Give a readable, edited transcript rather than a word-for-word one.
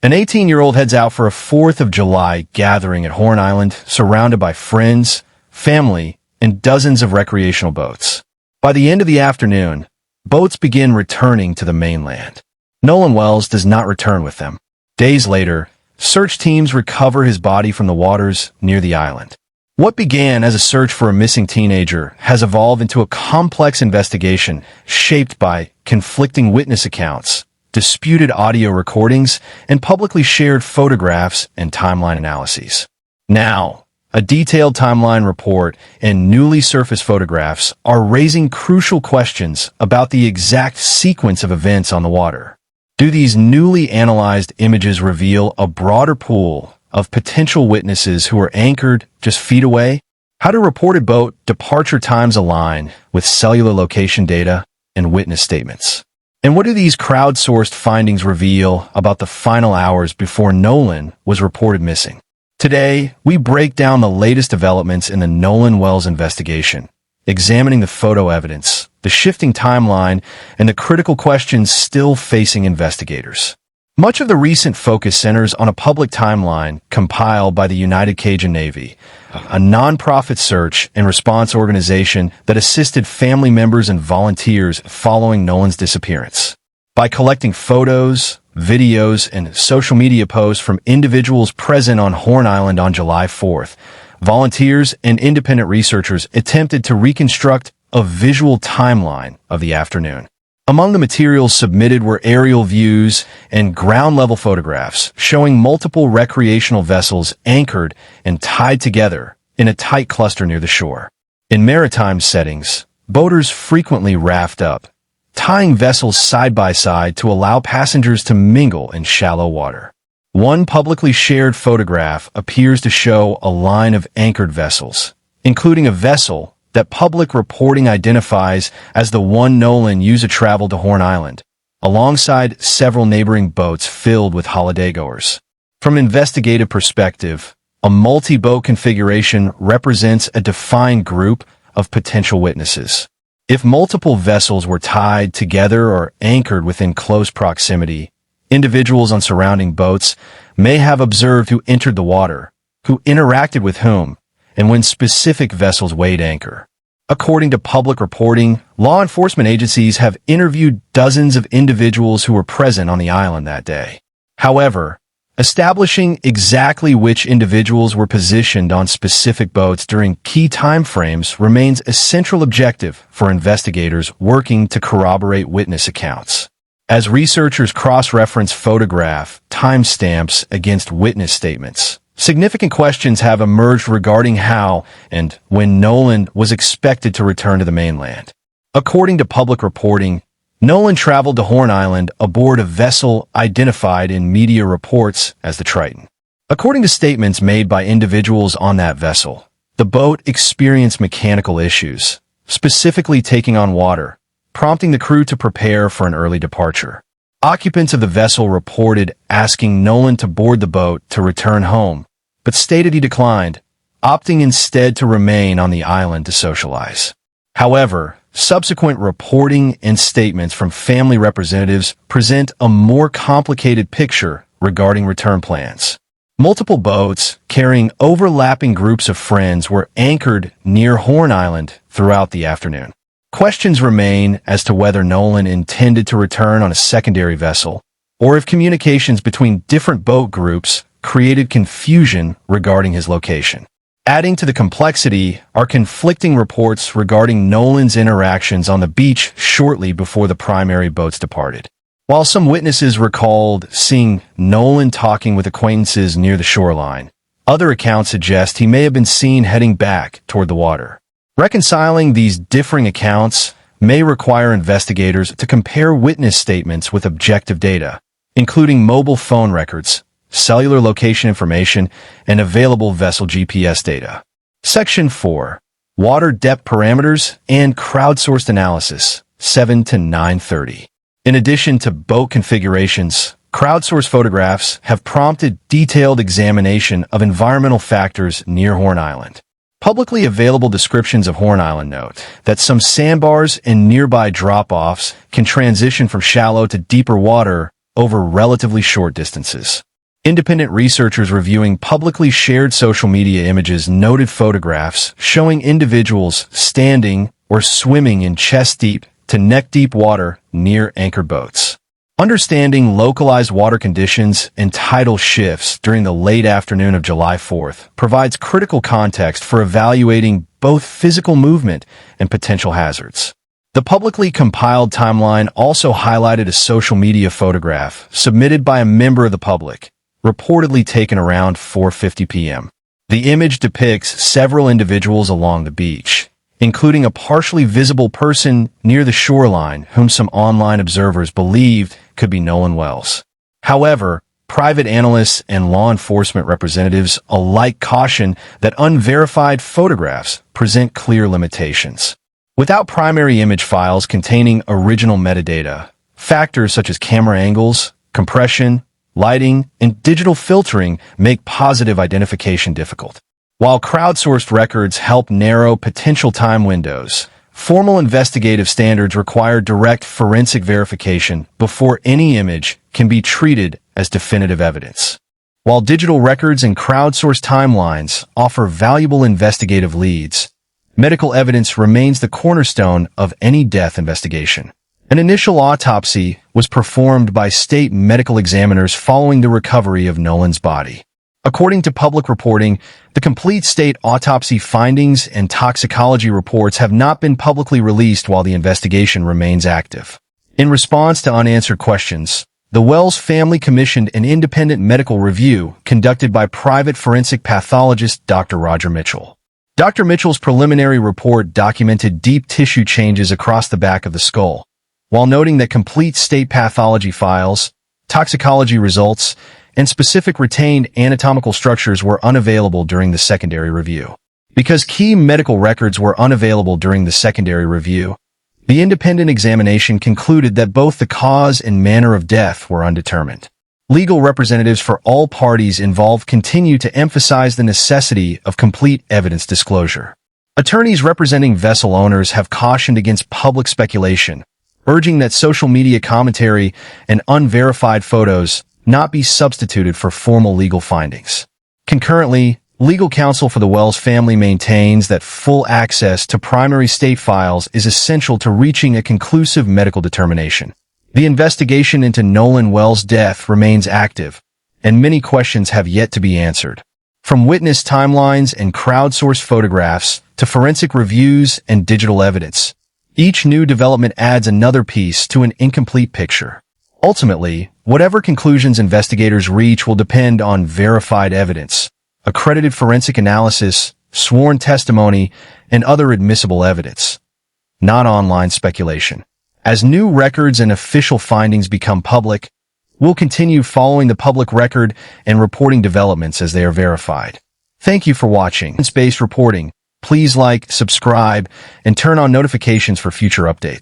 An 18-year-old heads out for a 4th of July gathering at Horn Island, surrounded by friends, family, and dozens of recreational boats. By the end of the afternoon, boats begin returning to the mainland. Nolan Wells does not return with them. Days later, search teams recover his body from the waters near the island. What began as a search for a missing teenager has evolved into a complex investigation shaped by conflicting witness accounts, disputed audio recordings, and publicly shared photographs and timeline analyses. Now, a detailed timeline report and newly surfaced photographs are raising crucial questions about the exact sequence of events on the water. Do these newly analyzed images reveal a broader pool of potential witnesses who are anchored just feet away? How do reported boat departure times align with cellular location data and witness statements? And what do these crowdsourced findings reveal about the final hours before Nolan was reported missing? Today, we break down the latest developments in the Nolan Wells investigation, examining the photo evidence, the shifting timeline, and the critical questions still facing investigators. Much of the recent focus centers on a public timeline compiled by the United Cajun Navy, a nonprofit search and response organization that assisted family members and volunteers following Nolan's disappearance. By collecting photos, videos, and social media posts from individuals present on Horn Island on July 4th, volunteers and independent researchers attempted to reconstruct a visual timeline of the afternoon. Among the materials submitted were aerial views and ground-level photographs showing multiple recreational vessels anchored and tied together in a tight cluster near the shore. In maritime settings, boaters frequently raft up, tying vessels side by side to allow passengers to mingle in shallow water. One publicly shared photograph appears to show a line of anchored vessels, including a vessel that public reporting identifies as the one Nolan used to travel to Horn Island, alongside several neighboring boats filled with holidaygoers. From an investigative perspective, a multi-boat configuration represents a defined group of potential witnesses. If multiple vessels were tied together or anchored within close proximity, individuals on surrounding boats may have observed who entered the water, who interacted with whom, and when specific vessels weighed anchor. According to public reporting, law enforcement agencies have interviewed dozens of individuals who were present on the island that day. However, establishing exactly which individuals were positioned on specific boats during key time frames remains a central objective for investigators working to corroborate witness accounts. As researchers cross-reference photograph timestamps against witness statements, significant questions have emerged regarding how and when Nolan was expected to return to the mainland. According to public reporting, Nolan traveled to Horn Island aboard a vessel identified in media reports as the Triton. According to statements made by individuals on that vessel, the boat experienced mechanical issues, specifically taking on water, prompting the crew to prepare for an early departure. Occupants of the vessel reported asking Nolan to board the boat to return home, but stated he declined, opting instead to remain on the island to socialize. However, subsequent reporting and statements from family representatives present a more complicated picture regarding return plans. Multiple boats carrying overlapping groups of friends were anchored near Horn Island throughout the afternoon. Questions remain as to whether Nolan intended to return on a secondary vessel, or if communications between different boat groups created confusion regarding his location. Adding to the complexity are conflicting reports regarding Nolan's interactions on the beach shortly before the primary boats departed. While some witnesses recalled seeing Nolan talking with acquaintances near the shoreline, other accounts suggest he may have been seen heading back toward the water. Reconciling these differing accounts may require investigators to compare witness statements with objective data, including mobile phone records, cellular location information, and available vessel GPS data. Section 4. Water Depth Parameters and Crowdsourced Analysis, 7 to 9:30. In addition to boat configurations, crowdsourced photographs have prompted detailed examination of environmental factors near Horn Island. Publicly available descriptions of Horn Island note that some sandbars and nearby drop-offs can transition from shallow to deeper water over relatively short distances. Independent researchers reviewing publicly shared social media images noted photographs showing individuals standing or swimming in chest-deep to neck-deep water near anchored boats. Understanding localized water conditions and tidal shifts during the late afternoon of July 4th provides critical context for evaluating both physical movement and potential hazards. The publicly compiled timeline also highlighted a social media photograph submitted by a member of the public, reportedly taken around 4:50 p.m. The image depicts several individuals along the beach, including a partially visible person near the shoreline whom some online observers believed could be Nolan Wells. However, private analysts and law enforcement representatives alike caution that unverified photographs present clear limitations. Without primary image files containing original metadata, factors such as camera angles, compression, lighting, and digital filtering make positive identification difficult. While crowdsourced records help narrow potential time windows, formal investigative standards require direct forensic verification before any image can be treated as definitive evidence. While digital records and crowdsourced timelines offer valuable investigative leads, medical evidence remains the cornerstone of any death investigation. An initial autopsy was performed by state medical examiners following the recovery of Nolan's body. According to public reporting, the complete state autopsy findings and toxicology reports have not been publicly released while the investigation remains active. In response to unanswered questions, the Wells family commissioned an independent medical review conducted by private forensic pathologist Dr. Roger Mitchell. Dr. Mitchell's preliminary report documented deep tissue changes across the back of the skull, while noting that complete state pathology files, toxicology results, and specific retained anatomical structures were unavailable during the secondary review. Because key medical records were unavailable during the secondary review, the independent examination concluded that both the cause and manner of death were undetermined. Legal representatives for all parties involved continue to emphasize the necessity of complete evidence disclosure. Attorneys representing vessel owners have cautioned against public speculation, urging that social media commentary and unverified photos not be substituted for formal legal findings. Concurrently, legal counsel for the Wells family maintains that full access to primary state files is essential to reaching a conclusive medical determination. The investigation into Nolan Wells' death remains active, and many questions have yet to be answered. From witness timelines and crowdsourced photographs to forensic reviews and digital evidence, each new development adds another piece to an incomplete picture. Ultimately, whatever conclusions investigators reach will depend on verified evidence, accredited forensic analysis, sworn testimony, and other admissible evidence, not online speculation. As new records and official findings become public, we'll continue following the public record and reporting developments as they are verified. Thank you for watching Evidence-Based Reporting. Please like, subscribe, and turn on notifications for future updates.